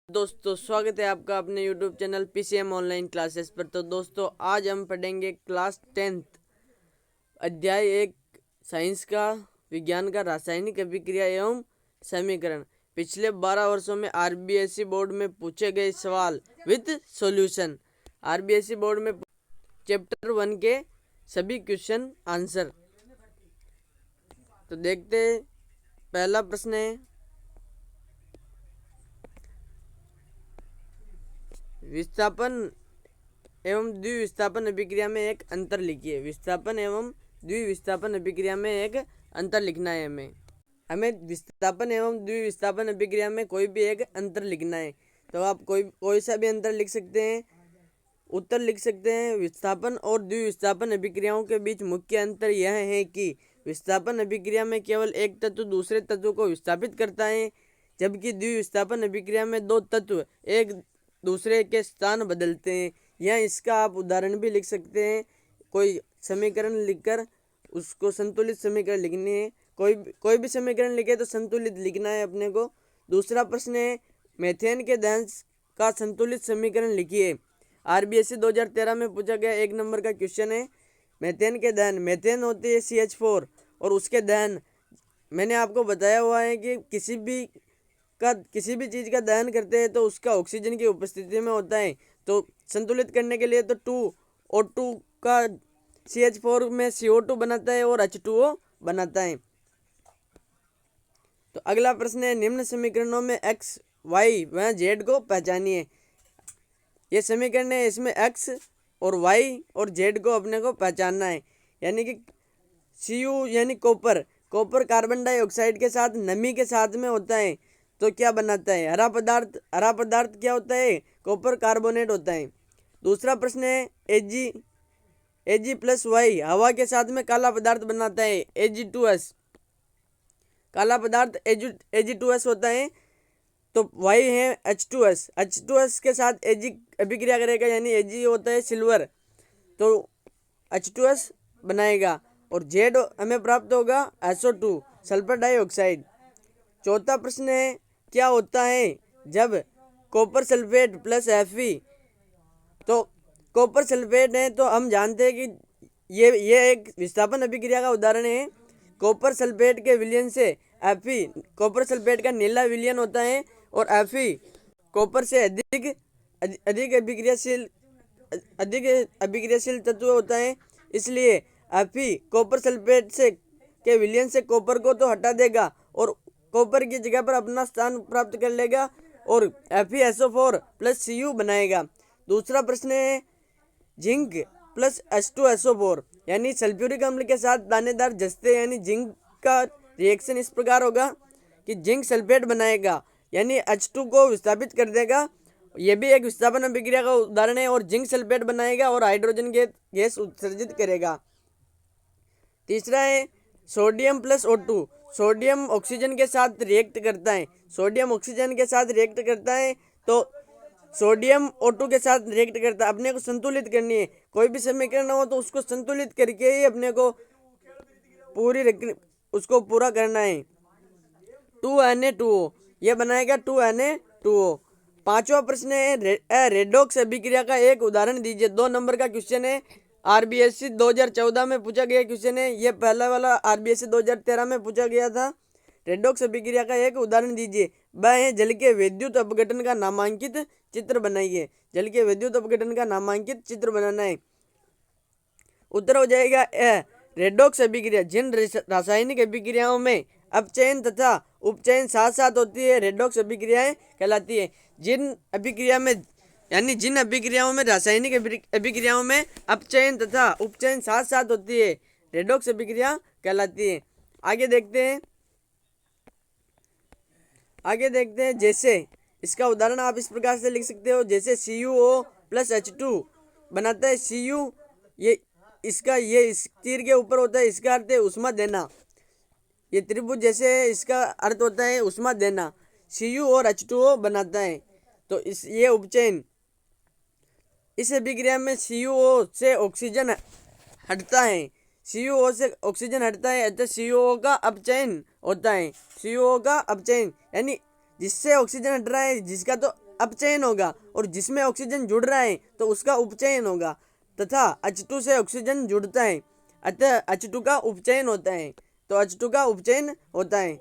दोस्तों स्वागत है आपका अपने YouTube channel PCM online classes पर। तो दोस्तों आज हम पढ़ेंगे क्लास 10th अध्याय 1 साइंस का विज्ञान का रासायनिक अभिक्रिया एवं समीकरण। पिछले 12 वर्षों में RBSE बोर्ड में पूछे गए सवाल विद सॉल्यूशन। RBSE बोर्ड में चैप्टर 1 के सभी क्वेश्चन आंसर। तो देखते हैं, पहला प्रश्न है विस्थापन एवं द्विविस्थापन अभिक्रिया में एक अंतर लिखिए। विस्थापन एवं द्विविस्थापन अभिक्रिया में एक अंतर लिखना है। हमें विस्थापन एवं द्विविस्थापन अभिक्रिया में कोई भी एक अंतर लिखना है। तो आप कोई सा भी अंतर लिख सकते हैं, उत्तर लिख सकते हैं। विस्थापन और द्विविस्थापन अभिक्रियाओं के बीच मुख्य अंतर यह है कि विस्थापन अभिक्रिया में केवल एक तत्व दूसरे तत्व को विस्थापित करता है, जबकि द्विविस्थापन अभिक्रिया में दो तत्व एक दूसरे के स्थान बदलते हैं। या इसका आप उदाहरण भी लिख सकते हैं। कोई समीकरण लिखकर उसको संतुलित समीकरण लिखनी है। कोई भी समीकरण लिखे तो संतुलित लिखना है अपने को। दूसरा प्रश्न है मेथेन के दहन का संतुलित समीकरण लिखिए। RBSE 2013 में पूछा गया 1 नंबर का क्वेश्चन है। मेथेन के दहन, मेथेन होती है CH4 और उसके दहन मैंने आपको बताया हुआ है कि किसी भी चीज़ का दहन करते हैं तो उसका ऑक्सीजन की उपस्थिति में होता है। तो संतुलित करने के लिए तो 2O2 का CH4 में CO2 बनाता है और H2O बनाता है। तो अगला प्रश्न है निम्न समीकरणों में x, y व z को पहचानिए। ये समीकरण है, इसमें x और y और z को अपने को पहचानना है। यानी कि Cu यानी कॉपर कार्बन डाइऑक्साइड के साथ नमी के साथ में होता है तो क्या बनाता है? हरा पदार्थ क्या होता है? कॉपर कार्बोनेट होता है। दूसरा प्रश्न है Ag+Y हवा के साथ में काला पदार्थ बनाता है Ag2S। काला पदार्थ Ag2S होता है। तो Y है H2S के साथ Ag अभिक्रिया करेगा, यानी Ag होता है सिल्वर, तो H2S बनाएगा और Z हमें प्राप्त होगा SO2 सल्फर डाइऑक्साइड। चौथा प्रश्न है क्या होता है जब कॉपर सल्फेट प्लस Fe। तो कॉपर सल्फेट है तो हम जानते हैं कि ये एक विस्थापन अभिक्रिया का उदाहरण है। कॉपर सल्फेट के विलयन से Fe, कॉपर सल्फेट का नीला विलयन होता है और Fe कॉपर से अधिक अभिक्रियाशील तत्व होता है। इसलिए Fe कॉपर सल्फेट के विलयन से कॉपर को तो हटा देगा और कॉपर की जगह पर अपना स्थान प्राप्त कर लेगा और FeSO4 प्लस Cu बनाएगा। दूसरा प्रश्न है जिंक प्लस H2SO4 यानी सल्फ्यूरिक अम्ल के साथ दानेदार जस्ते यानी जिंक का रिएक्शन इस प्रकार होगा कि जिंक सल्फेट बनाएगा, यानी H2 को विस्थापित कर देगा। यह भी एक विस्थापन अभिक्रिया का उदाहरण है और जिंक सल्फेट बनाएगा और हाइड्रोजन गैस उत्सर्जित करेगा। तीसरा है sodium plus O2। Sodium oxygen के साथ रिएक्ट करता है। तो सोडियम O2 के साथ रिएक्ट करता है। अपने को संतुलित करनी है। कोई भी समीकरण हो तो उसको संतुलित करके ही अपने को उसको पूरा करना है। 2Na2O यह बनाएगा 2Na2O। पांचवा प्रश्न है रेडॉक्स अभिक्रिया का एक उदाहरण दीजिए। 2 नंबर का क्वेश्चन है। RBSE 2014 में पूछा गया क्वेश्चन है। ये पहला वाला RBSE 2013 में पूछा गया था। रेडॉक्स अभिक्रिया का एक उदाहरण दीजिए। वह है जल के विद्युत अपघटन का नामांकित चित्र बनाइए। जल के विद्युत अपघटन का नामांकित चित्र बनाना है। उत्तर हो जाएगा रेडॉक्स अभिक्रिया जिन रासायनिक अभिक्रियाओं में अपचयन तथा उपचयन साथ साथ होती है रेडॉक्स अभिक्रियाएं कहलाती है। जिन अभिक्रियाओं में रासायनिक अभिक्रियाओं में अपचयन तथा उपचयन साथ साथ होती है रेडॉक्स अभिक्रिया कहलाती है। आगे देखते हैं जैसे इसका उदाहरण आप इस प्रकार से लिख सकते हो। जैसे CuO प्लस H2 बनाता है Cu, ये इस तीर के ऊपर होता है, इसका अर्थ है उष्मा देना। ये त्रिभुज जैसे इसका अर्थ होता है उष्मा देना। Cu और H2O बनाता है। तो ये उपचयन, इस अभिक्रिया में CuO से ऑक्सीजन हटता है। अतः CuO का अपचयन होता है। CuO का अपचयन यानी जिससे ऑक्सीजन हट रहा है, जिसका तो अपचयन होगा, और जिसमें ऑक्सीजन जुड़ रहा है तो उसका उपचयन होगा, तथा H2 से ऑक्सीजन जुड़ता है, अतः H2 का उपचयन होता है। तो H2 का उपचयन होता है,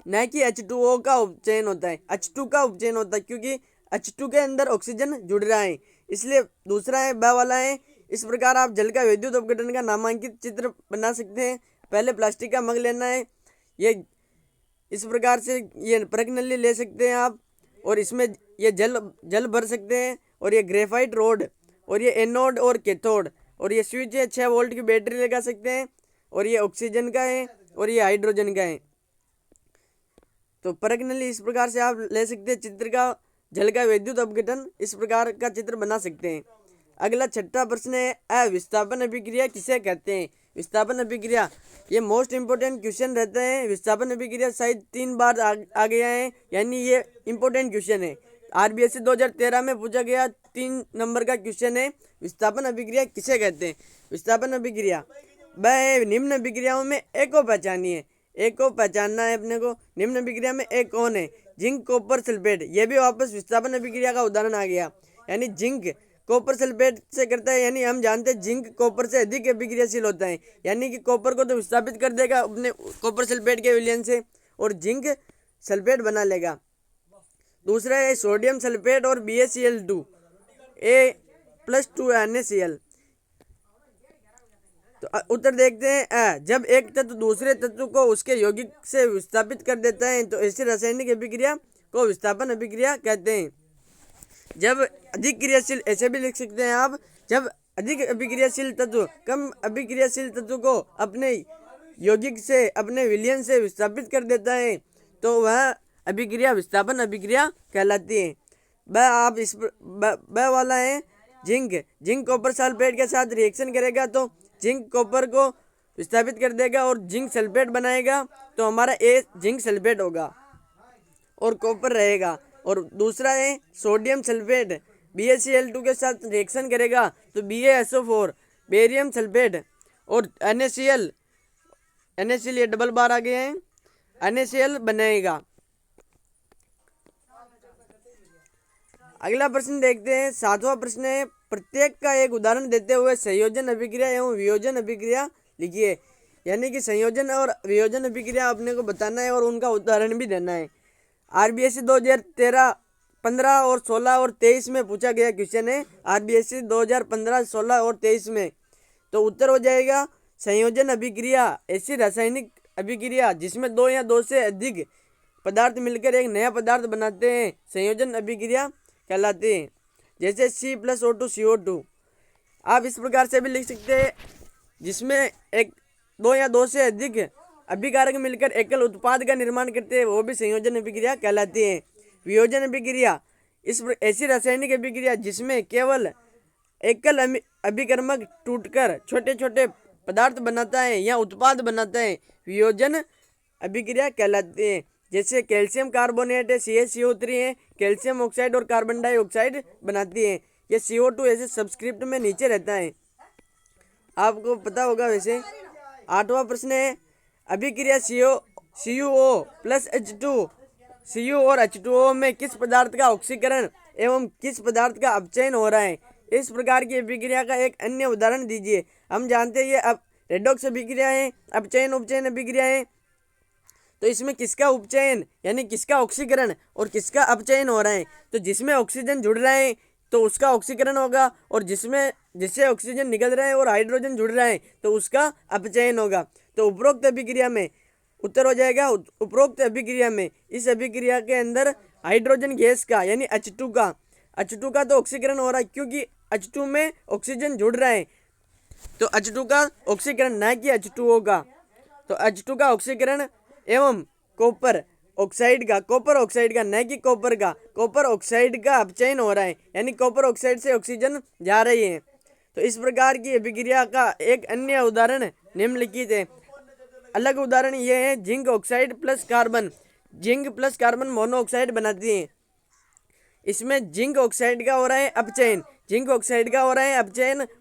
न कि H2O का उपचयन होता है। H2 का उपचयन होता है क्योंकि H2 के अंदर ऑक्सीजन जुड़ रहा है, इसलिए दूसरा है ब वाला है। इस प्रकार आप जल का विद्युत अपघटन का नामांकित चित्र बना सकते हैं। पहले प्लास्टिक का मग लेना है, ये इस प्रकार से ये परख नली ले सकते हैं आप, और इसमें ये जल भर सकते हैं, और ये ग्रेफाइट रोड, और ये एनोड और कैथोड, और ये स्विच है, 6 वोल्ट की बैटरी लगा सकते हैं, और ये ऑक्सीजन का है और ये हाइड्रोजन का है। तो परख नली इस प्रकार से आप ले सकते हैं चित्र का, जल का विद्युत अपघटन इस प्रकार का चित्र बना सकते हैं। अगला छठा प्रश्न है, अविस्थापन अभिक्रिया किसे कहते हैं? विस्थापन अभिक्रिया, ये मोस्ट इंपोर्टेंट क्वेश्चन रहता है। विस्थापन अभिक्रिया शायद 3 बार आ गया है, यानी ये इंपोर्टेंट क्वेश्चन है। RBSc 2013 में पूछा गया 3 नंबर का क्वेश्चन है, विस्थापन अभिक्रिया किसे कहते हैं? विस्थापन अभिक्रिया वह निम्न अभिक्रियाओं में एक को पहचानिए। एक को पहचानना है अपने को। निम्न अभिक्रिया में एक कौन है? Zinc copper sulphate. ये भी वापस विस्थापन अभिक्रिया का उदाहरण आ गया, यानी जिंक कॉपर सल्फेट से करता है, यानी हम जानते हैं जिंक कॉपर से अधिक अभिक्रियाशील होता है, यानी कि कॉपर को तो विस्थापित कर देगा अपने कॉपर सल्फेट के विलयन से, और जिंक सल्फेट बना लेगा। दूसरा है सोडियम सल्फेट और BaCl2 A+2 NaCl। तो उत्तर देखते हैं, जब एक तत्व दूसरे तत्व को उसके यौगिक से विस्थापित कर देता है तो ऐसी रासायनिक अभिक्रिया को विस्थापन अभिक्रिया कहते हैं। जब अधिक क्रियाशील, ऐसे भी लिख सकते हैं आप, जब अधिक अभिक्रियाशील तत्व कम अभिक्रियाशील तत्व को अपने यौगिक से, अपने विलयन से विस्थापित कर देता है तो वह अभिक्रिया विस्थापन अभिक्रिया कहलाती है। आप इस वाला है जिंक कॉपर सल्फेट के साथ रिएक्शन करेगा तो जिंक कॉपर को विस्थापित कर देगा और जिंक सल्फेट बनाएगा, तो हमारा ए जिंक सल्फेट होगा और कॉपर रहेगा। और दूसरा है सोडियम सल्फेट BaCl2 के साथ रिएक्शन करेगा तो BaSO4 बेरियम सल्फेट और NaCl ये डबल बार आ गए हैं, NaCl बनाएगा। अगला प्रश्न देखते हैं, 7वां प्रश्न है, प्रत्येक का एक उदाहरण देते हुए संयोजन अभिक्रिया एवं वियोजन अभिक्रिया लिखिए। यानी कि संयोजन और वियोजन अभिक्रिया अपने को बताना है और उनका उदाहरण भी देना है। RBSc 2013, 15 और 16 और 23 में पूछा गया क्वेश्चन है। RBSc 2015, 16 और 23 में। तो उत्तर हो जाएगा संयोजन अभिक्रिया ऐसी रासायनिक अभिक्रिया जिसमें 2 या 2 से अधिक पदार्थ मिलकर एक नया पदार्थ बनाते हैं, संयोजन अभिक्रिया कहलाते हैं। जैसे C+O2 CO2। आप इस प्रकार से भी लिख सकते हैं, जिसमें 2 या 2 से अधिक अभिकारक मिलकर एकल उत्पाद का निर्माण करते हैं, वो भी संयोजन अभिक्रिया कहलाती है। वियोजन अभिक्रिया ऐसी रासायनिक अभिक्रिया जिसमें केवल एकल अभिकर्मक टूटकर छोटे छोटे पदार्थ बनाता है या उत्पाद बनाता है, वियोजन अभिक्रिया कहलाती है। जैसे कैल्शियम कार्बोनेट है, CaCO3 है, कैल्शियम ऑक्साइड और कार्बन डाइऑक्साइड बनाती है। ये CO2 ऐसे सबस्क्रिप्ट में नीचे रहता है, आपको पता होगा वैसे। 8वां प्रश्न है, अभिक्रिया CuO प्लस H2 Cu और H2O में किस पदार्थ का ऑक्सीकरण एवं किस पदार्थ का अपचयन हो रहा है? इस प्रकार की अभिक्रिया का एक अन्य उदाहरण दीजिए। हम जानते हैं ये अब रेडॉक्स अभिक्रिया है, अपचयन उपचयन अभिक्रिया है। तो इसमें किसका उपचयन यानी किसका ऑक्सीकरण और किसका अपचयन हो रहा है? तो जिसमें ऑक्सीजन जुड़ रहा है तो उसका ऑक्सीकरण होगा, और जिससे ऑक्सीजन निकल रहा है और हाइड्रोजन जुड़ रहा है तो उसका अपचयन होगा। तो उपरोक्त अभिक्रिया में उत्तर हो जाएगा उपरोक्त अभिक्रिया में, इस अभिक्रिया के अंदर हाइड्रोजन गैस का यानी H2 का तो ऑक्सीकरण हो रहा है, क्योंकि H2 में ऑक्सीजन जुड़ रहा है, तो H2 का ऑक्सीकरण ना कि H2O का। तो H2 का ऑक्सीकरण एवं कॉपर ऑक्साइड का न कि कॉपर ऑक्साइड का अपचयन हो रहा है, यानी कॉपर ऑक्साइड से ऑक्सीजन जा रही है। तो इस प्रकार की अभिक्रिया का एक अन्य उदाहरण निम्नलिखित है। अलग उदाहरण ये है, zinc oxide plus carbon monoxide बनाती है। इसमें जिंक ऑक्साइड का हो रहा है अपचयन,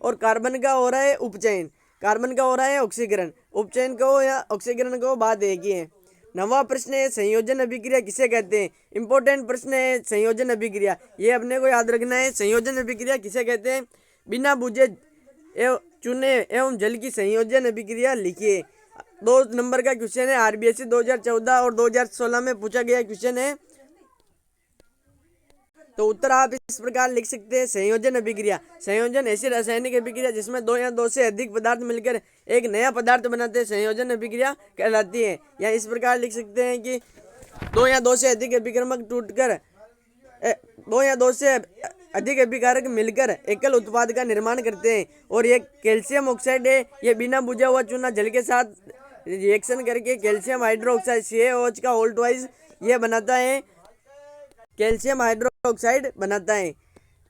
और कार्बन का हो रहा है उपचयन। कार्बन का हो रहा है ऑक्सीकरण, उपचयन को या ऑक्सीकरण को बात एक ही है। 9वां प्रश्न है संयोजन अभिक्रिया किसे कहते हैं। इंपॉर्टेंट प्रश्न है संयोजन अभिक्रिया, ये अपने को याद रखना है। संयोजन अभिक्रिया किसे कहते हैं। बिना बुझे एवं चूने एवं जल की संयोजन अभिक्रिया लिखिए। 2 नंबर का क्वेश्चन है, आरबीएससी 2014 और 2016 में पूछा गया क्वेश्चन है। तो उत्तर आप इस प्रकार लिख सकते हैं, संयोजन अभिक्रिया। संयोजन ऐसी रासायनिक अभिक्रिया जिसमें 2 या 2 से अधिक पदार्थ मिलकर एक नया पदार्थ बनाते हैं, संयोजन अभिक्रिया कहलाती है। या इस प्रकार लिख सकते हैं कि 2 या 2 से अधिक अभिक्रमक टूटकर 2 या 2 से अधिक अभिकारक मिलकर एकल उत्पाद का निर्माण करते हैं। और ये कैल्शियम ऑक्साइड है, ये बिना बुझा हुआ चूना जल के साथ रिएक्शन करके कैल्शियम हाइड्रोक्साइड CaOH का होल्ट वाइज ये बनाता है, कैल्शियम हाइड्रोक्साइड बनाता है।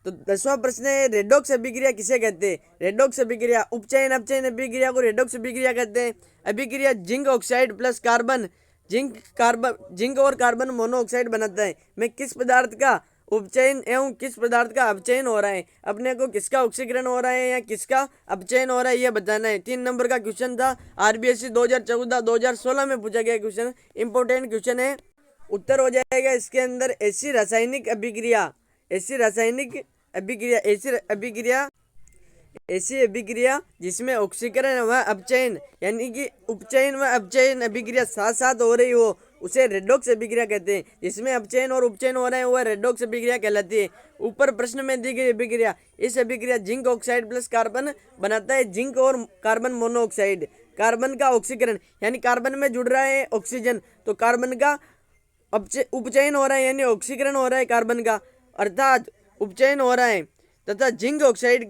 तो 10वां प्रश्न है रेडॉक्स अभिक्रिया किसे कहते हैं। रेडॉक्स अभिक्रिया उपचयन अपचयन अभिक्रिया को रेडॉक्स अभिक्रिया कहते हैं। अभिक्रिया zinc oxide plus carbon zinc और कार्बन मोनोऑक्साइड बनाता है। में किस पदार्थ का उपचयन एवं किस पदार्थ का अपचयन हो रहा है। अपने को किसका ऑक्सीकरण हो रहा है या किसका अपचयन हो रहा है ये बताना है। 3 नंबर का क्वेश्चन था, आरबीएससी 2014-2016 में पूछा गया क्वेश्चन, इंपॉर्टेंट क्वेश्चन है। उत्तर हो जाएगा इसके अंदर ऐसी रासायनिक अभिक्रिया ऐसी अभिक्रिया जिसमें ऑक्सीकरण व अपचयन यानी कि उपचयन व अपचयन अभिक्रिया साथ साथ हो रही हो उसे रेडॉक्स अभिक्रिया कहते हैं। जिसमें अपचयन और उपचयन हो रहे हैं वह रेडॉक्स अभिक्रिया कहलाती है। ऊपर प्रश्न में दी गई अभिक्रिया, इस अभिक्रिया जिंक ऑक्साइड प्लस कार्बन बनाता है जिंक और कार्बन मोनोऑक्साइड। कार्बन का ऑक्सीकरण यानी कार्बन में जुड़ रहा है ऑक्सीजन, तो कार्बन का उपचयन हो रहा है यानी ऑक्सीकरण हो रहा है कार्बन का, अर्थात उपचयन हो रहा है। तथा जिंक ऑक्साइड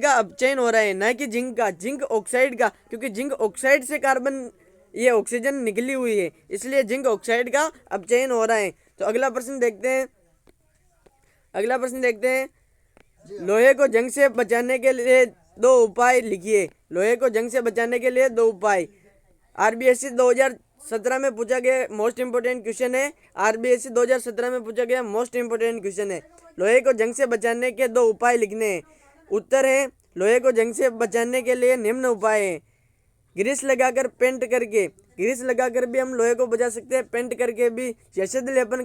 का अपचयन हो रहा है, न कि जिंक ऑक्साइड का, क्योंकि जिंक ऑक्साइड से कार्बन ये ऑक्सीजन निकली हुई है, इसलिए जिंक ऑक्साइड का अपचयन हो रहा है। तो अगला प्रश्न देखते हैं। लोहे को जंग से बचाने के लिए 2 उपाय लिखिए। लोहे को जंग से बचाने के लिए 2 उपाय आरबीएससी 2017 में पूछा गया मोस्ट इंपोर्टेंट क्वेश्चन है। आरबीएससी 2017 में पूछा गया मोस्ट इंपोर्टेंट क्वेश्चन है। लोहे को जंग से बचाने के 2 उपाय लिखने हैं। उत्तर है लोहे को जंग से बचाने के लिए निम्न उपाय है। ग्रीस लगाकर पेंट करके, ग्रीस लगाकर भी हम लोहे को बचा सकते हैं, पेंट करके भी, जैसद लेपन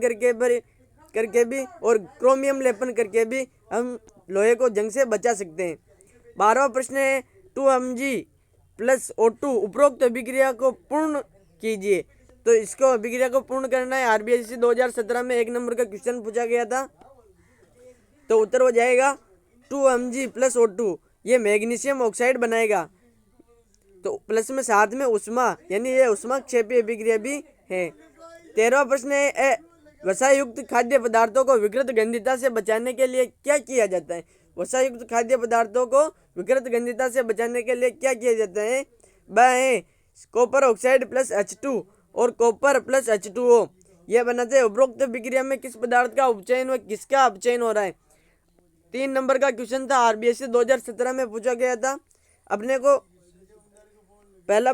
करके भी और क्रोमियम लेपन करके भी हम लोहे को जंग से बचा सकते हैं। 12वां प्रश्न है 2Mg प्लस O2 उपरोक्त अभिक्रिया को पूर्ण कीजिए। तो इसको अभिक्रिया को पूर्ण करना है। आरबीएससी 2017 में 1 नंबर का क्वेश्चन पूछा गया था। तो उत्तर हो जाएगा 2Mg प्लस O2, ये मैग्नीशियम ऑक्साइड बनाएगा। तो प्लस में साथ में उष्मा यानी ये उष्मा क्षेपी अभिक्रिया भी है। 13वां प्रश्न है वसायुक्त खाद्य पदार्थों को विकृत गंधिता से बचाने के लिए क्या किया जाता है। वसायुक्त खाद्य पदार्थों को विकृत गंधिता से बचाने के लिए क्या किया जाता है। वह है कॉपर ऑक्साइड प्लस H2 और कॉपर प्लस H2O, यह बनाते हैं। उपरोक्त अभिक्रिया में किस पदार्थ का उपचयन व किसका अपचयन हो रहा है। 3 नंबर का क्वेश्चन था, आरबीएससी 2017 में पूछा गया था। अपने को पहला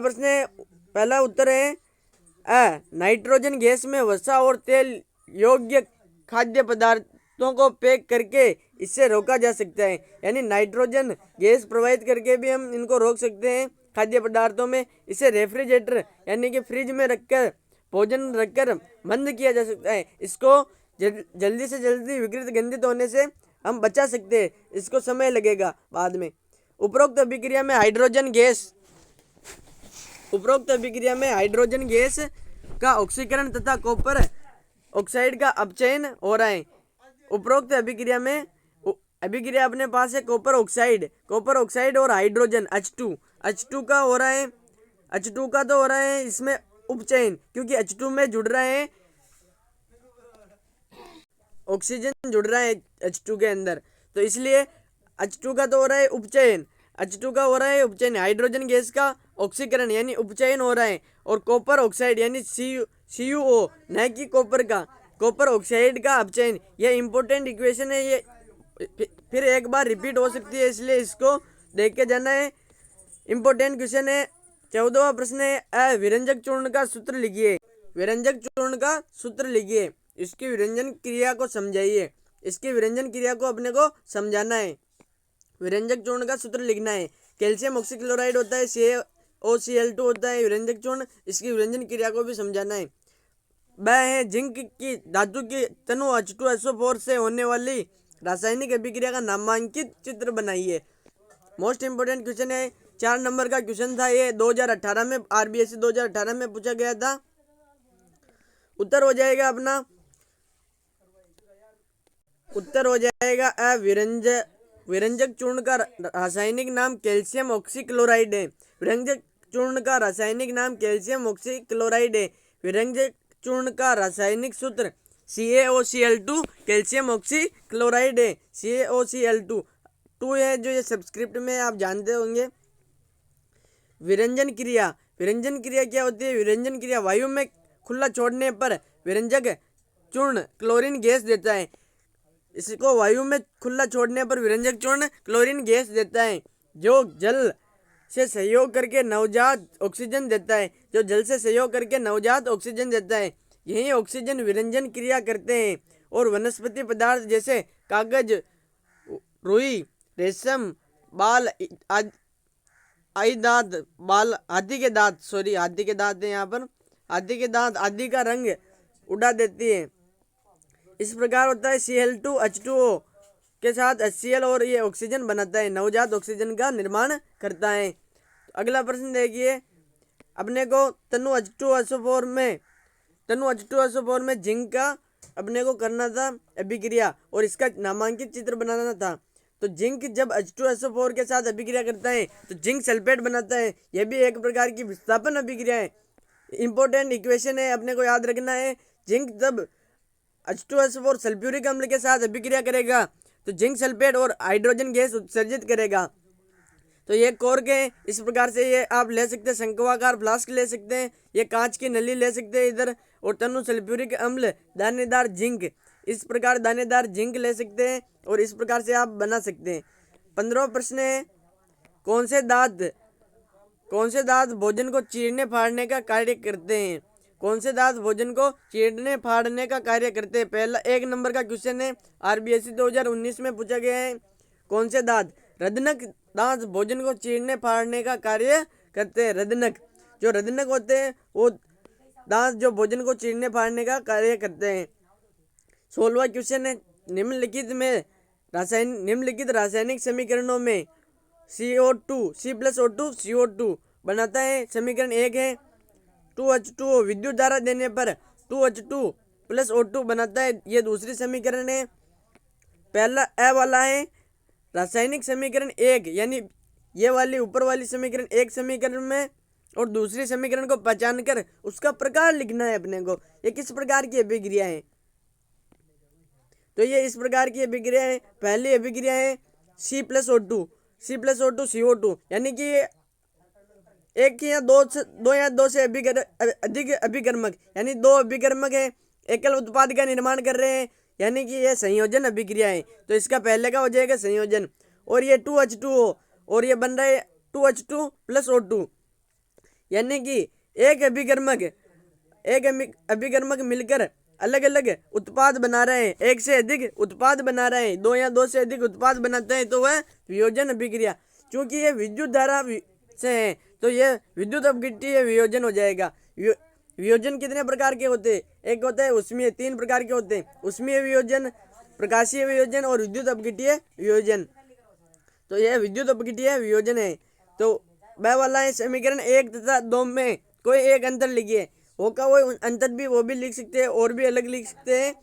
उत्तर है नाइट्रोजन गैस में वसा और तेल योग्य खाद्य पदार्थों को पैक करके इससे रोका जा सकता है। यानी नाइट्रोजन गैस प्रवाहित करके भी हम इनको रोक सकते हैं खाद्य पदार्थों में। इसे रेफ्रिजरेटर यानी कि फ्रिज में रखकर भोजन रखकर बंद किया जा सकता है। इसको जल्दी से जल्दी विकृत गंधित होने से हम बचा सकते हैं, इसको समय लगेगा बाद में। उपरोक्त अभिक्रिया में हाइड्रोजन गैस का ऑक्सीकरण तथा कॉपर ऑक्साइड का अपचयन हो रहा है। उपरोक्त अभिक्रिया अपने पास है कॉपर ऑक्साइड और हाइड्रोजन H2 का हो रहा है। H2 का तो हो रहा है इसमें उपचयन, क्योंकि H2 में जुड़ रहा है ऑक्सीजन जुड़ रहा है H2 के अंदर, तो इसलिए H2 का तो हो रहा है उपचयन, हाइड्रोजन गैस का ऑक्सीकरण यानी उपचयन हो रहा है। और कॉपर ऑक्साइड यानी CuO न कि कॉपर ऑक्साइड का अपचयन। यह इंपॉर्टेंट इक्वेशन है, ये फिर एक बार रिपीट हो सकती है, इसलिए इसको देख के जाना है। इंपॉर्टेंट क्वेश्चन है। 14वां प्रश्न है विरंजक चूर्ण का सूत्र लिखिए। इसकी विरंजन क्रिया को समझाइए। इसकी विरंजन क्रिया को अपने को समझाना है। विरंजक चूर्ण का सूत्र लिखना है। कैल्शियम ऑक्सीक्लोराइड होता है CaO2 होता है विरंजक चूर्ण, इसकी विरंजन क्रिया को भी समझाना है। वह है जिंक की धातु की तनु H2SO4 से होने वाली रासायनिक अभिक्रिया का नामांकित चित्र बनाइए। मोस्ट इंपोर्टेंट क्वेश्चन है, 4 नंबर का क्वेश्चन था ये, 2018 में RBSC 2018 में पूछा गया था। उत्तर हो जाएगा अपना, उत्तर हो जाएगा विरंजक चूर्ण का रासायनिक नाम कैल्शियम ऑक्सीक्लोराइड है। विरंजक चूर्ण का रासायनिक नाम कैल्शियम ऑक्सीक्लोराइड है। विरंजक चूर्ण का रासायनिक सूत्र CaOCl2 कैल्शियम ऑक्सीक्लोराइड है। CaOCl2 2 है जो ये सब्सक्रिप्ट में आप जानते होंगे। विरंजन क्रिया, विरंजन क्रिया क्या होती है? विरंजन क्रिया वायु में खुला छोड़ने पर विरंजक चूर्ण क्लोरीन गैस देता है। इसको वायु में खुला छोड़ने पर विरंजक चूर्ण क्लोरीन गैस देता है, जो जल से सहयोग करके नवजात ऑक्सीजन देता है, जो जल से सहयोग करके नवजात ऑक्सीजन देता है। यही ऑक्सीजन विरंजन क्रिया करते हैं और वनस्पति पदार्थ जैसे कागज, रुई, रेशम, बाल आई दांत, बाल हाथी के दांत है यहाँ पर, हाथी के दांत आदि का रंग उड़ा देती है। इस प्रकार होता है Cl2 H2O के साथ HCl और ये ऑक्सीजन बनाता है, नवजात ऑक्सीजन का निर्माण करता है। अगला प्रश्न देखिए, अपने को तनु H2SO4 में जिंक का अपने को करना था अभिक्रिया और इसका नामांकित चित्र बनाना था। तो जिंक जब H2SO4 के साथ अभिक्रिया करता है तो जिंक सल्फेट बनाता है। यह भी एक प्रकार की विस्थापन अभिक्रिया है। इंपॉर्टेंट इक्वेशन है, अपने को याद रखना है। जिंक जब H2SO4 सल्फ्यूरिक अम्ल के साथ अभिक्रिया करेगा तो जिंक सल्फेट और हाइड्रोजन गैस उत्सर्जित करेगा। तो ये कोर्क है, इस प्रकार से ये आप ले सकते हैं, शंक्वाकार फ्लास्क ले सकते हैं, ये कांच की नली ले सकते हैं इधर, और तनु सल्फ्यूरिक अम्ल, दानेदार जिंक, इस प्रकार दानेदार जिंक ले सकते हैं और इस प्रकार से आप बना सकते हैं। 15वां प्रश्न है, कौन से दांत भोजन को चीरने फाड़ने का कार्य करते हैं? कौन से दांत भोजन को चीरने फाड़ने का कार्य करते हैं? पहला 1 नंबर का क्वेश्चन है, RBSC 2019 में पूछा गया है। कौन से दांत? रदनक दांत भोजन को चीरने फाड़ने का कार्य करते हैं। रदनक, जो रदनक होते हैं वो दांत जो भोजन को चीरने फाड़ने का कार्य करते हैं। 16वां क्वेश्चन है, निम्नलिखित रासायनिक समीकरणों में C+O2 CO2 बनाता है। समीकरण 1 है 2H2O, विद्युत धारा देने पर 2H2 + O2 बनाता है, ये दूसरी समीकरण है। पहला ए वाला है रासायनिक समीकरण 1, यानी ये वाली ऊपर वाली समीकरण एक समीकरण में और दूसरी समीकरण को पहचान कर उसका प्रकार लिखना है अपने को। ये किस प्रकार की अभिक्रिया है? तो ये इस प्रकार की अभिक्रिया है। पहली अभिक्रिया है C+O2 CO2, यानी कि एक या दो से अधिक अभिकर्मक, यानी 2 अभिकर्मक है, एकल उत्पाद का निर्माण कर रहे हैं, यानी कि यह संयोजन अभिक्रिया है। तो इसका पहले का हो जाएगा संयोजन। और ये 2H2O और ये बन रहा है 2H2 + O2, यानी कि एक अभिकर्मक मिलकर अलग अलग उत्पाद बना रहे हैं, एक से अधिक उत्पाद बना रहे हैं, 2 या 2 से अधिक उत्पाद बनाते हैं, तो वह वियोजन अभिक्रिया। क्योंकि ये विद्युत धारा से है तो ये विद्युत अपघट्य वियोजन हो जाएगा। वियोजन कितने प्रकार के होते हैं? एक होता है उष्मीय, 3 प्रकार के होते हैं, उष्मीय वियोजन, प्रकाशीय वियोजन और विद्युत अपघट्य वियोजन। तो यह विद्युत अपघट्य वियोजन है। तो वह वाला है समीकरण 1 तथा 2 में कोई एक अंतर लिखिए, होगा वो अंतर भी वो भी लिख सकते हैं और भी अलग लिख सकते हैं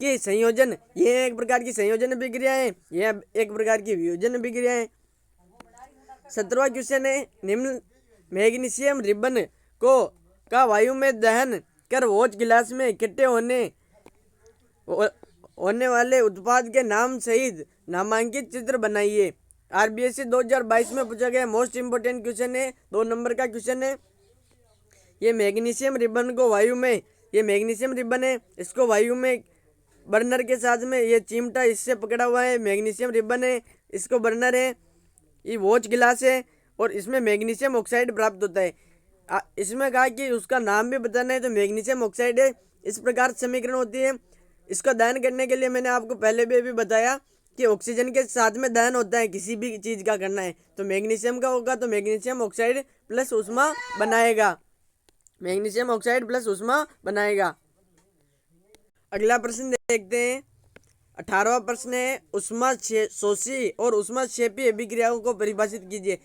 कि संयोजन, ये एक प्रकार की संयोजन अभिक्रिया है, यह एक प्रकार की वियोजन अभिक्रिया है। 17वां क्वेश्चन है, निम्न मैग्नीशियम रिबन का वायु में दहन कर वॉच गिलास में इकट्ठे होने वाले उत्पाद के नाम सहित नामांकित चित्र बनाइए। RBSC 2022 में पूछा गया मोस्ट इंपोर्टेंट क्वेश्चन है, 2 नंबर का क्वेश्चन है। ये मैग्नीशियम रिबन को वायु में, ये मैग्नीशियम रिबन है, इसको वायु में बर्नर के साथ में, ये चिमटा इससे पकड़ा हुआ है, मैग्नीशियम रिबन है, इसको बर्नर है, ये वॉच गिलास है और इसमें मैग्नीशियम ऑक्साइड प्राप्त होता है। इसमें कहा कि उसका नाम भी बताना है, तो मैग्नीशियम ऑक्साइड है। इस प्रकार समीकरण होती है। इसका दहन करने के लिए मैंने आपको पहले भी बताया कि ऑक्सीजन के साथ में दहन होता है, किसी भी चीज़ का करना है तो मैग्नीशियम का होगा, तो मैग्नीशियम ऑक्साइड प्लस ऊष्मा बनाएगा। मैग्नीशियम ऑक्साइड प्लस ऊष्मा बनाएगा। अगला प्रश्न देखते हैं। 18वां प्रश्न है, ऊष्मा शोषी और ऊष्मा क्षेपी अभिक्रियाओं को परिभाषित कीजिए।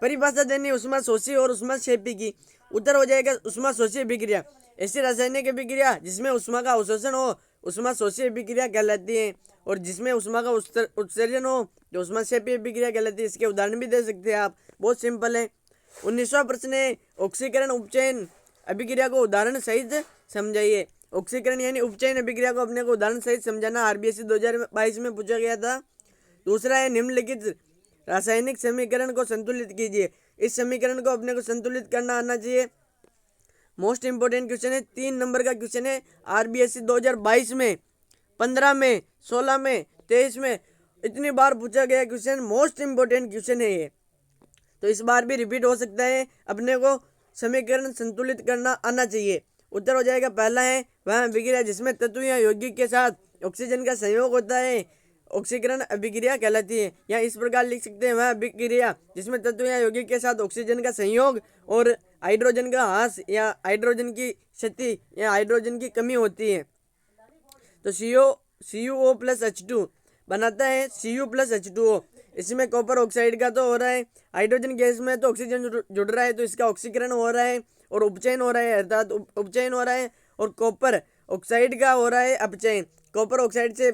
परिभाषा देनी ऊष्मा शोषी और ऊष्मा क्षेपी की। उत्तर हो जाएगा ऊष्मा शोषी अभिक्रिया ऐसी रासायनिक अभिक्रिया जिसमें ऊष्मा का अवशोषण हो ऊष्मा शोषी अभिक्रिया कहलाती है, और जिसमें ऊष्मा का उत्सर्जन हो तो ऊष्मा क्षेपी अभिक्रिया कहलाती है। इसके उदाहरण भी दे सकते हैं आप, बहुत सिंपल है। 19वां प्रश्न है, ऑक्सीकरण उपचयन अभिक्रिया को उदाहरण सहित समझाइए। ऑक्सीकरण यानी उपचयन अभिक्रिया को अपने को उदाहरण सहित समझाना आरबीएससी 2022 में पूछा गया था। दूसरा है, निम्नलिखित रासायनिक समीकरण को संतुलित कीजिए। इस समीकरण को अपने को संतुलित करना आना चाहिए। मोस्ट इंपोर्टेंट क्वेश्चन है, 3 नंबर का क्वेश्चन है आरबीएससी 2022 में, 15 में, 16 में, 23 में, इतनी बार पूछा गया क्वेश्चन, मोस्ट इंपोर्टेंट क्वेश्चन है ये, तो इस बार भी रिपीट हो सकता है। अपने को समीकरण संतुलित करना आना चाहिए। उत्तर हो जाएगा पहला है, वह अभिक्रिया जिसमें तत्व या यौगिक के साथ ऑक्सीजन का संयोग होता है ऑक्सीकरण अभिक्रिया कहलाती है। या इस प्रकार लिख सकते हैं, वह अभिक्रिया जिसमें तत्व या यौगिक के साथ ऑक्सीजन का संयोग और हाइड्रोजन का ह्रास या हाइड्रोजन की क्षति या हाइड्रोजन की कमी होती है। तो CuO प्लस H2 बनाता है Cu प्लस H2O। इसमें कॉपर ऑक्साइड का तो हो रहा है, हाइड्रोजन गैस में तो ऑक्सीजन जुड़ रहा है तो इसका ऑक्सीकरण हो रहा है और उपचयन हो रहा है, अर्थात उपचयन हो रहा है। और कॉपर ऑक्साइड का हो रहा है अपचयन। कॉपर ऑक्साइड से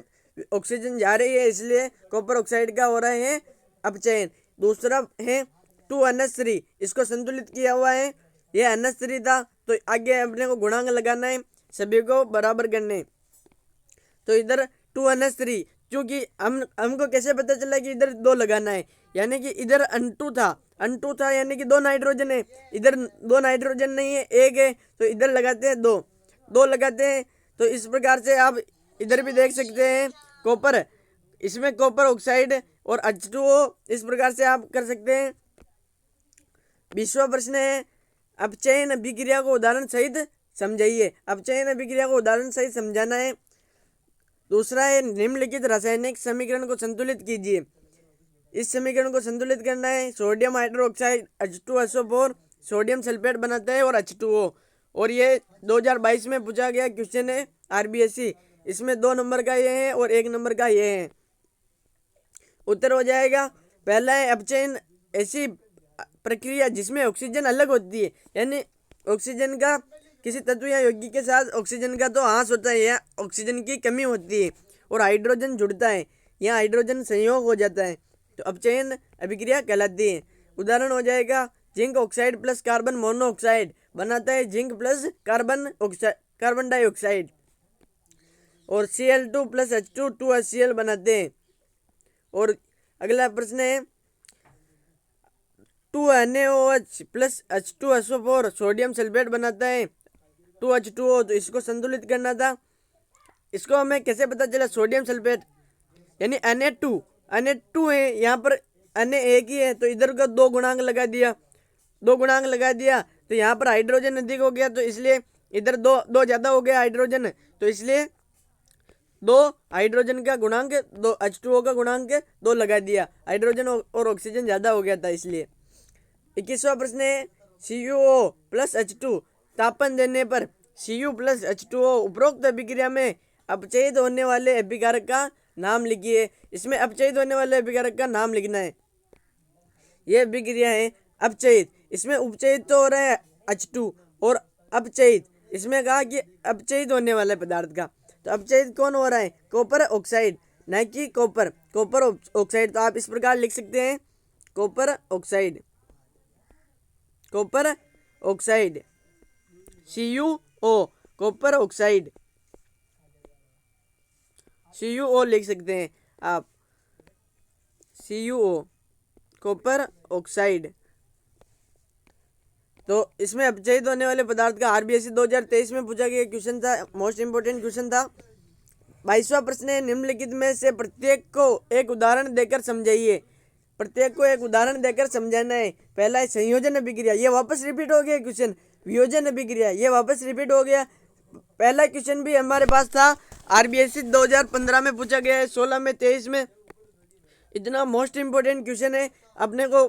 ऑक्सीजन जा रही है इसलिए कॉपर ऑक्साइड का हो रहा है अपचयन। दूसरा है 2NH3, इसको संतुलित किया हुआ है, यह NH3 था, तो आगे अपने को गुणांक लगाना है, सभी को बराबर करने। तो इधर 2NH3, क्योंकि हमको कैसे पता चला कि इधर 2 लगाना है, यानी कि इधर N2 था यानी कि 2 नाइट्रोजन है, इधर 2 नाइट्रोजन नहीं है, 1 है, तो इधर लगाते हैं 2 लगाते हैं। तो इस प्रकार से आप इधर भी देख सकते हैं कॉपर, इसमें कॉपर ऑक्साइड और H2O, इस प्रकार से आप कर सकते हैं। 20वां प्रश्न है, अपचयन अभिक्रिया को उदाहरण सहित समझाइए। अपचयन अभिक्रिया को उदाहरण सहित समझाना है। दूसरा है, निम्नलिखित रासायनिक समीकरण को संतुलित कीजिए। इस समीकरण को संतुलित करना है, sodium hydroxide H2SO4 sodium sulphate बनाता है और H2O, और ये 2022 में पूछा गया क्वेश्चन है आरबीएससी। इसमें 2 नंबर का ये है और 1 नंबर का ये है। उत्तर हो जाएगा पहला है, अपचयन ऐसी प्रक्रिया जिसमें ऑक्सीजन अलग होती है, यानी ऑक्सीजन का किसी तत्व या यौगिक के साथ ऑक्सीजन का तो ह्रास होता है या ऑक्सीजन की कमी होती है और हाइड्रोजन जुड़ता है या हाइड्रोजन संयोग हो जाता है, तो अपचयन अभिक्रिया कहलाती है। उदाहरण हो जाएगा, zinc oxide plus carbon monoxide बनाता है जिंक प्लस कार्बन डाइऑक्साइड, और Cl2 प्लस H2 2HCl बनाते हैं। और अगला प्रश्न है, 2NaOH plus H2SO4 sodium sulphate बनाता है 2H2O, तो इसको संतुलित करना था। इसको हमें कैसे पता चला, सोडियम सल्फेट यानी Na2 है, यहाँ पर Na एक ही है, तो इधर का 2 गुणांक लगा दिया, तो यहाँ पर हाइड्रोजन अधिक हो गया, तो इसलिए इधर 2 ज़्यादा हो गया हाइड्रोजन, तो इसलिए 2 हाइड्रोजन का गुणांक 2 H2O का गुणांक 2 लगा दिया, हाइड्रोजन और ऑक्सीजन ज़्यादा हो गया था इसलिए। 21वां प्रश्न है, CuO प्लस H2 तापन देने पर Cu प्लस H2O उपरोक्त अभिक्रिया में अपचयित होने वाले अभिकारक का नाम लिखिए। इसमें अपचयित होने वाले अभिकारक का नाम लिखना है। यह अभिक्रिया है अपचयित, इसमें उपचयित तो हो रहा है H2 और अपचयित, इसमें कहा कि अपचयित होने वाले पदार्थ का, तो अपचयित कौन हो रहा है, कॉपर ऑक्साइड, न कि कॉपर ऑक्साइड। तो आप इस प्रकार लिख सकते हैं, copper oxide CuO copper oxide CuO लिख सकते हैं आप, CuO कॉपर ऑक्साइड। तो इसमें अपचयित होने वाले पदार्थ का आरबीएससी 2023 में पूछा गया क्वेश्चन था, मोस्ट इंपोर्टेंट क्वेश्चन था। 22वां प्रश्न है, निम्नलिखित में से प्रत्येक को एक उदाहरण देकर समझाइए। प्रत्येक को एक उदाहरण देकर समझाना है। पहला है संयोजन अभिक्रिया, ये वापस रिपीट हो गया क्वेश्चन। वियोजन अभिक्रिया, ये वापस रिपीट हो गया। पहला क्वेश्चन भी हमारे पास था, आरबीएससी 2015 में पूछा गया है, 16 में, 23 में। इतना मोस्ट इंपोर्टेंट क्वेश्चन है, अपने को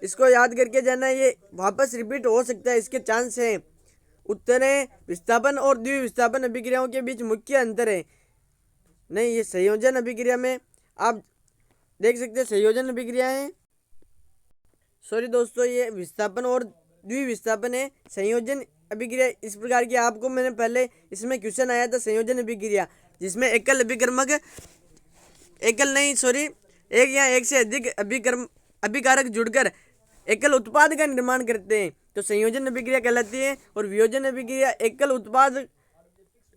इसको याद करके जाना, ये वापस रिपीट हो सकता है, इसके चांस हैं। उत्तर है विस्थापन और द्विविस्थापन अभिक्रियाओं के बीच मुख्य अंतर है। नहीं, ये संयोजन अभिक्रिया में आप देख सकते हैं संयोजन अभिक्रिया है। सॉरी दोस्तों, ये विस्थापन और द्विविस्थापन है, संयोजन अभिक्रिया इस प्रकार की। आपको मैंने पहले इसमें क्वेश्चन आया था संयोजन अभिक्रिया, जिसमें एकल अभिकर्मक, एकल नहीं सॉरी एक या एक से अधिक अभिकारक जुड़कर एकल उत्पाद का निर्माण करते हैं तो संयोजन अभिक्रिया कहलाती है। और वियोजन अभिक्रिया एकल उत्पाद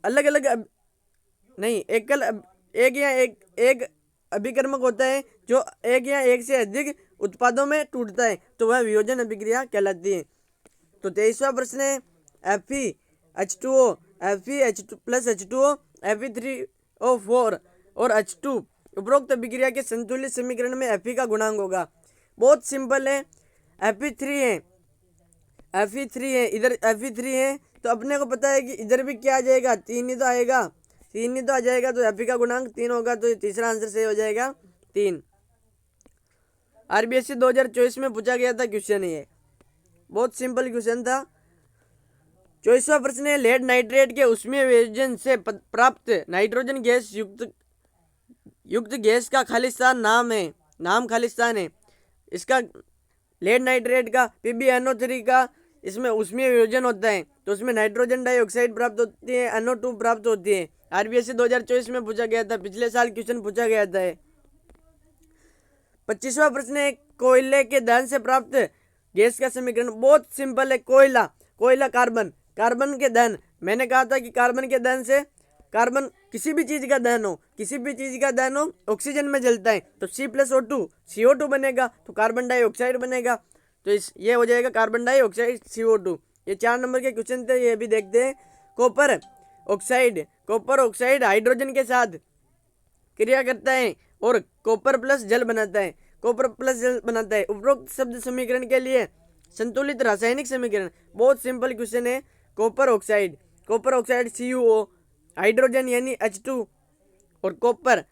अलग अलग नहीं एकल एक या एक अभिकर्मक होता है जो एक या एक से अधिक उत्पादों में टूटता है तो वह वियोजन अभिक्रिया कहलाती है। तो 23वां प्रश्न है FeH2O, FeH2 plus H2O, Fe3O4 और H2 उपरोक्त अभिक्रिया के संतुलित समीकरण में Fe का गुणांक होगा। बहुत सिंपल है, Fe3 है, इधर Fe3 है तो अपने को पता है कि इधर भी क्या आ जाएगा, 3 ही तो आएगा, 3 ही तो आ जाएगा, तो Fe का गुणांक 3 होगा, तो तीसरा आंसर सही हो जाएगा 3। RBSC 2024 में पूछा गया था क्वेश्चन, ये बहुत सिंपल क्वेश्चन था। 24वां प्रश्न है लेड नाइट्रेट के ऊष्मीय वियोजन से प्राप्त नाइट्रोजन गैस युक्त गैस का खालिस्तान नाम खालिस्तान है। इसका लेड नाइट्रेट का PbNO3 का इसमें ऊष्मीय वियोजन होता है तो उसमें नाइट्रोजन डाइऑक्साइड प्राप्त होती है, NO2 प्राप्त होती है। RBSC 2024 में पूछा गया था, पिछले साल क्वेश्चन पूछा गया था। 25वां प्रश्न है कोयले के दहन से प्राप्त गैस का समीकरण। बहुत सिंपल है, कोयला कार्बन के दहन, मैंने कहा था कि कार्बन के दहन से, कार्बन किसी भी चीज का दहन हो ऑक्सीजन में जलता है तो C+O2 CO2 बनेगा तो कार्बन डाइऑक्साइड बनेगा, तो ये हो जाएगा कार्बन डाइऑक्साइड CO2। ये 4 नंबर के क्वेश्चन थे, ये भी देखते हैं। कॉपर ऑक्साइड हाइड्रोजन के साथ क्रिया करता है और कॉपर प्लस जल बनाता है, उपरोक्त शब्द समीकरण के लिए संतुलित रासायनिक समीकरण। बहुत सिंपल क्वेश्चन है। कॉपर ऑक्साइड CuO, हाइड्रोजन यानी H2 और कॉपर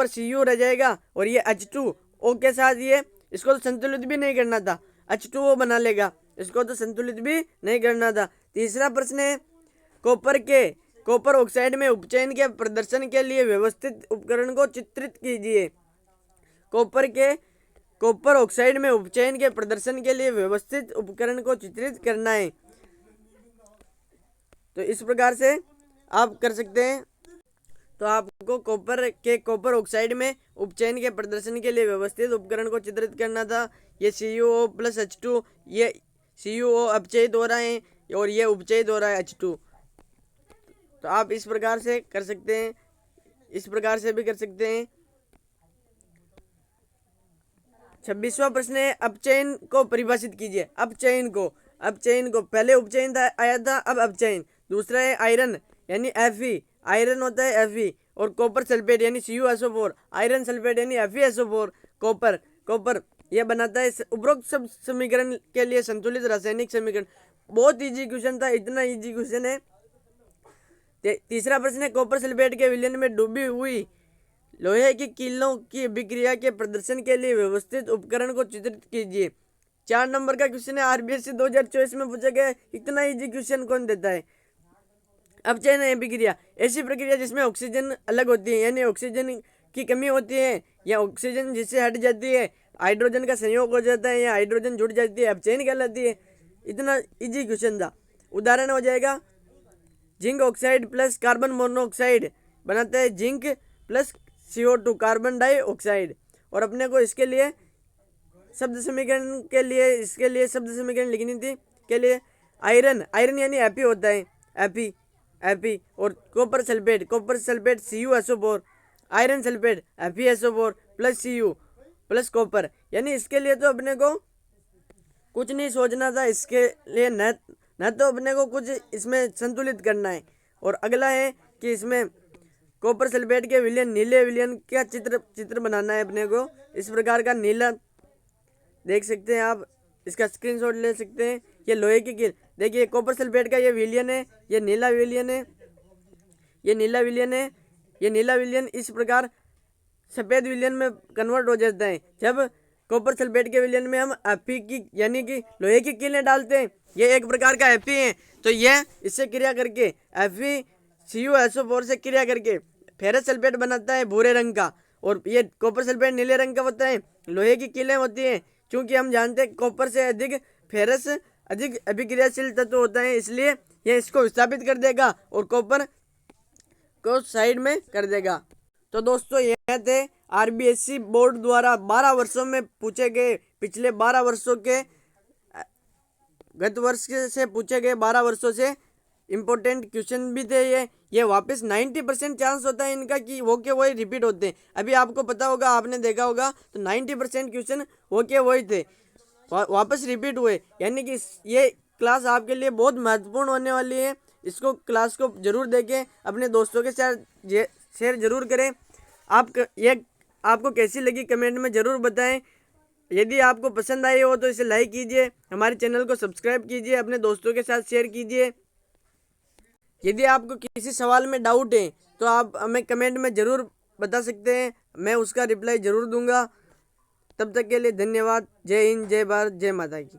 Cu रह जाएगा और ये H2O के साथ ये इसको तो संतुलित भी नहीं करना था, H2O बना लेगा, इसको तो संतुलित भी नहीं करना था। तीसरा प्रश्न है कॉपर ऑक्साइड में उपचयन के प्रदर्शन के लिए व्यवस्थित उपकरण को चित्रित कीजिए। कॉपर ऑक्साइड में उपचयन के प्रदर्शन के लिए व्यवस्थित उपकरण को चित्रित करना है, तो इस प्रकार से आप कर सकते हैं। तो आपको कॉपर ऑक्साइड में उपचयन के प्रदर्शन के लिए व्यवस्थित उपकरण को चित्रित करना था। ये CuO प्लस H2, ये CuO अपचयित हो रहा है और ये उपचयित हो रहा है H2, तो आप इस प्रकार से कर सकते हैं, इस प्रकार से भी कर सकते हैं। 26वां प्रश्न है अपचयन को परिभाषित कीजिए। अपचयन को पहले उपचयन आया था, अब अपचयन। दूसरा है आयरन यानी Fe, आयरन होता है Fe, और कॉपर सल्फेट यानी CuSO4, आयरन सल्फेट यानी FeSO4, कॉपर यह बनाता है उपरोक्त सब समीकरण के लिए संतुलित रासायनिक समीकरण। बहुत इजी क्वेश्चन था, इतना इजी क्वेश्चन है। तीसरा प्रश्न है कॉपर सल्फेट के विलयन में डूबी हुई लोहे की कीलों की अभिक्रिया के प्रदर्शन के लिए व्यवस्थित उपकरण को चित्रित कीजिए। 4 नंबर का क्वेश्चन है, RBSC 2024 में पूछा गया। इतना इजी क्वेश्चन कौन देता है। अपचयन अभिक्रिया ऐसी प्रक्रिया जिसमें ऑक्सीजन अलग होती है, यानी ऑक्सीजन की कमी होती है या ऑक्सीजन जिससे हट जाती है, हाइड्रोजन का संयोग हो जाता है या हाइड्रोजन जुड़ जाती है, अपचयन कहलाती है। इतना इजी क्वेश्चन था। उदाहरण हो जाएगा zinc oxide plus carbon monoxide बनाता है zinc plus CO2 carbon dioxide. और अपने को इसके लिए शब्द समीकरण के लिए शब्द समीकरण लिखनी थी के लिए आयरन यानी Fe होता है, Fe और copper sulphate CuSO4, iron sulphate FeSO4 plus Cu plus copper, यानी इसके लिए तो अपने को कुछ नहीं सोचना था, इसके लिए न तो अपने को कुछ इसमें संतुलित करना है। और अगला है कि इसमें कॉपर सल्फेट के विलयन, नीले विलयन का चित्र बनाना है अपने को। इस प्रकार का नीला देख सकते हैं आप, इसका स्क्रीनशॉट ले सकते हैं। ये लोहे की कील, देखिए कॉपर सल्फेट का ये विलयन है, ये नीला विलयन है, ये नीला विलयन इस प्रकार सफ़ेद विलयन में कन्वर्ट हो जाता है। जब कॉपर सल्फेट के विलयन में हम Fe की यानी कि लोहे की कीलें डालते हैं। ये एक प्रकार का Fe है। तो यह इससे क्रिया करके FeCuSO4 से क्रिया करके फेरस सल्फेट बनाता है भूरे रंग का, और ये कॉपर सल्फेट नीले रंग का होता है। लोहे की कीलें होती हैं, क्योंकि हम जानते हैं कॉपर से अधिक फेरस अधिक अभिक्रियाशील तत्व होता है, इसलिए यह इसको विस्थापित कर देगा और कॉपर को साइड में कर देगा। तो दोस्तों यह थे आरबीएससी बोर्ड द्वारा 12 वर्षों में पूछे गए, पिछले 12 वर्षों के गत वर्ष से पूछे गए 12 वर्षों से इम्पोर्टेंट क्वेश्चन भी थे। ये वापस 90% चांस होता है इनका कि वो के वही रिपीट होते हैं। अभी आपको पता होगा, आपने देखा होगा, तो 90% क्वेश्चन वो के वही थे, वापस रिपीट हुए। यानी कि ये क्लास आपके लिए बहुत महत्वपूर्ण होने वाली है। इसको क्लास को जरूर देखें, अपने दोस्तों के साथ शेयर जरूर करें। आपको कैसी लगी कमेंट में ज़रूर बताएं। यदि आपको पसंद आई हो तो इसे लाइक कीजिए, हमारे चैनल को सब्सक्राइब कीजिए, अपने दोस्तों के साथ शेयर कीजिए। यदि आपको किसी सवाल में डाउट है तो आप हमें कमेंट में ज़रूर बता सकते हैं, मैं उसका रिप्लाई ज़रूर दूंगा। तब तक के लिए धन्यवाद। जय हिंद, जय भारत, जय माता की।